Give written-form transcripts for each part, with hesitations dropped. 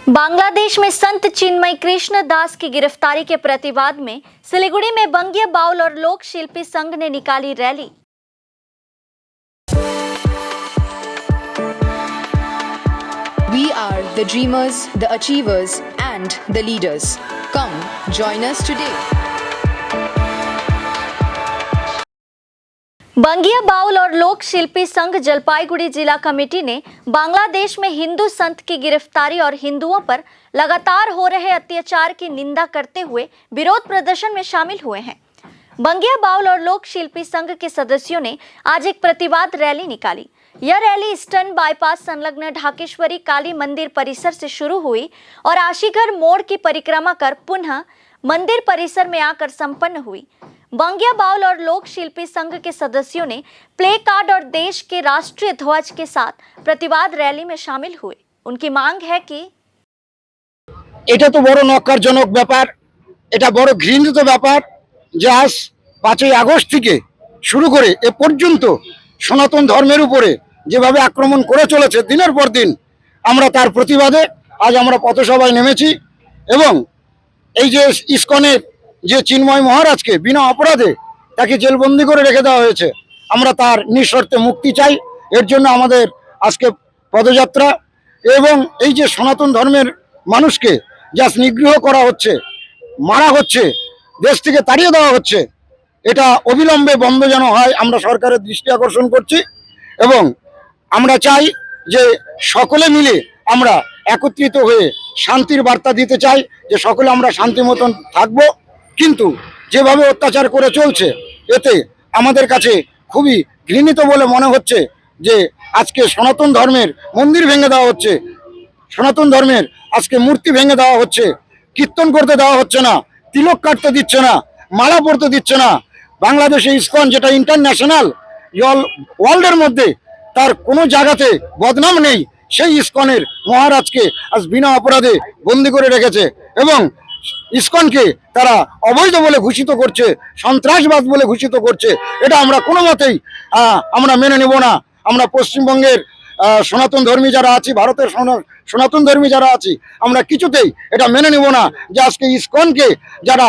बांग्लादेश में संत चिन्मय कृष्ण दास की गिरफ्तारी के प्रतिवाद में सिलीगुड़ी में बंगिया बाउल और लोक शिल्पी संघ ने निकाली rally. We are the dreamers, the achievers and the leaders. Come, join us today. Bangiya Baul और लोक शिल्पी संघ जलपाईगुड़ी जिला कमेटी ने बांग्लादेश में हिंदू संत की गिरफ्तारी और हिंदुओं पर लगातार हो रहे अत्याचार की निंदा करते हुए विरोध प्रदर्शन में शामिल हुए हैं। बंगिया बाउल और लोक शिल्पी संघ के सदस्यों ने आज एक प्रतिवाद रैली निकाली। यह रैली ईस्टर्न बाईपास संलग्न ढाकेश्वरी काली मंदिर परिसर से शुरू हुई और आशीघर मोड़ की परिक्रमा कर पुनः मंदिर परिसर में आकर संपन्न हुई। बंगिया बाउल और लोक शिल्पी संघ के सदस्यों ने प्ले कार्ड और देश के राष्ट्रीय ध्वज के साथ प्रतिवाद रैली में शामिल हुए। उनकी मांग है कि এটা তো বড় নক্কারজনক ব্যাপার, এটা বড় ঘৃণিত ব্যাপার যে আজ 5ই আগস্ট থেকে শুরু করে এ পর্যন্ত সনাতন ধর্মের উপরে যেভাবে আক্রমণ করে চলেছে দিনের পর দিন, আমরা তার প্রতিবাদে আজ আমরা পথসভায় নেমেছি। এবং এই যে ইসকনের যে চিন্ময় মহারাজকে বিনা অপরাধে তাকে জেলবন্দি করে রেখে দেওয়া হয়েছে, আমরা তার নিঃশর্তে মুক্তি চাই। এর জন্য আমাদের আজকে পদযাত্রা। এবং এই যে সনাতন ধর্মের মানুষকে যা নিগ্রহ করা হচ্ছে, মারা হচ্ছে, দেশ থেকে তাড়িয়ে দেওয়া হচ্ছে, এটা অবিলম্বে বন্ধ যেন হয় আমরা সরকারের দৃষ্টি আকর্ষণ করছি। এবং আমরা চাই যে সকলে মিলে আমরা একত্রিত হয়ে শান্তির বার্তা দিতে চাই যে সকলে আমরা শান্তি মতন থাকবো। কিন্তু যেভাবে অত্যাচার করে চলছে এতে আমাদের কাছে খুবই ঘৃণিত বলে মনে হচ্ছে যে আজকে সনাতন ধর্মের মন্দির ভেঙে দেওয়া হচ্ছে, সনাতন ধর্মের আজকে মূর্তি ভেঙে দেওয়া হচ্ছে, কীর্তন করতে দেওয়া হচ্ছে না, তিলক কাটতে দিচ্ছে না, মালা পরতে দিচ্ছে না। বাংলাদেশে ইসকন যেটা ইন্টারন্যাশনাল ওয়ার্ল্ডের মধ্যে তার কোনো জায়গাতে বদনাম নেই, সেই ইসকনের মহারাজকে আজ বিনা অপরাধে বন্দি করে রেখেছে এবং ইসকনকে তারা অবৈধ বলে ঘোষিত করছে, সন্ত্রাসবাদ বলে ঘোষিত করছে। এটা আমরা কোনো মতেই আমরা মেনে নেব না। আমরা পশ্চিমবঙ্গের সনাতন ধর্মী যারা আছি, ভারতের সনাতন ধর্মী যারা আছি, আমরা কিছুতেই এটা মেনে নেব না যে আজকে ইসকনকে যারা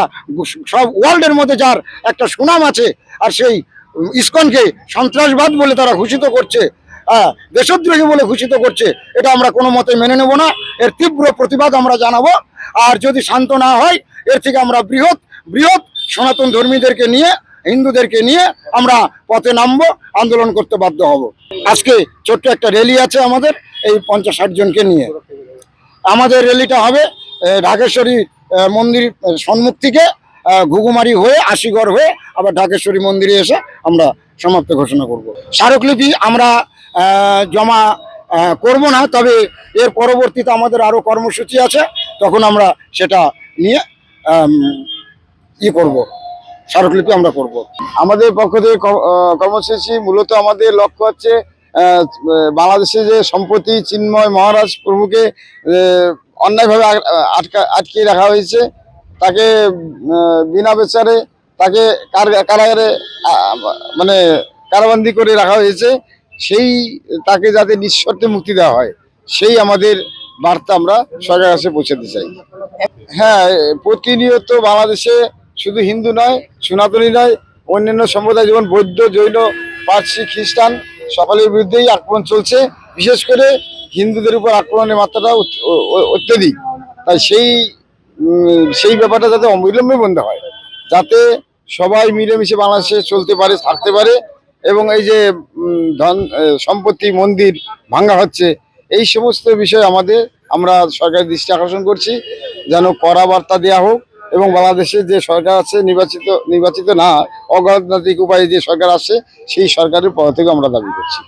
সব ওয়ার্ল্ডের মধ্যে যার একটা সুনাম আছে আর সেই ইসকনকে সন্ত্রাসবাদ বলে তারা ঘোষিত করছে, দেশদ্রোহী বলে ঘোষিত করছে, এটা আমরা কোনো মতে মেনে নেব না। এর তীব্র প্রতিবাদ আমরা জানাবো। আর যদি শান্ত না হয় এর থেকে আমরা বৃহৎ সনাতন ধর্মীদেরকে নিয়ে, হিন্দুদেরকে নিয়ে আমরা পথে নামবো, আন্দোলন করতে বাধ্য হব। আজকে ছোট্ট একটা র্যালি আছে আমাদের এই 50-60 জনকে নিয়ে। আমাদের র্যালিটা হবে ঢাকেশ্বরী মন্দির সম্মুখ থেকে ঘুঘুমারি হয়ে আশিগড় হয়ে আবার ঢাকেশ্বরী মন্দিরে এসে আমরা সমাপ্ত ঘোষণা করব। স্মারকলিপি আমরা জমা করব না, তবে এর পরবর্তীতে আমাদের আরো কর্মসূচি আছে, তখন আমরা সেটা নিয়ে করব, স্মারকলিপি আমরা করব। আমাদের পক্ষ থেকে কর্মসূচি মূলত আমাদের লক্ষ্য হচ্ছে বাংলাদেশে যে সম্প্রতি চিন্ময় মহারাজ প্রভুকে অন্যায়ভাবে আটকে রাখা হয়েছে, তাকে বিনা বিচারে তাকে কারাগারে মানে কারাবন্দী করে রাখা হয়েছে, সেই তাকে যাতে নিঃশর্তে মুক্তি দেওয়া হয়, সেই আমাদের বার্তা আমরা সরকারের কাছে পৌঁছাতে চাই। হ্যাঁ, প্রতিনিয়ত বাংলাদেশে শুধু হিন্দু নয়, সনাতনী নয়, অন্যান্য সম্প্রদায় যেমন বৌদ্ধ, জৈন, পার্সি, খ্রিস্টান সকলের বিরুদ্ধেই আক্রমণ চলছে। বিশেষ করে হিন্দুদের উপর আক্রমণের মাত্রাটা অত্যধিক। তাই সেই ব্যাপারটা যাতে অবিলম্বে বন্ধ হয়, যাতে সবাই মিলেমিশে বাংলাদেশে চলতে পারে, থাকতে পারে। এবং এই যে ধন সম্পত্তি মন্দির ভাঙা হচ্ছে, এই সমস্ত বিষয় আমরা সরকারের দৃষ্টি আকর্ষণ করছি যেন কড়া বার্তা দেওয়া হোক। এবং বাংলাদেশে যে সরকার আছে নির্বাচিত না, অগণতান্ত্রিক উপায়ে যে সরকার আসছে, সেই সরকারের পক্ষ থেকে আমরা দাবি করছি।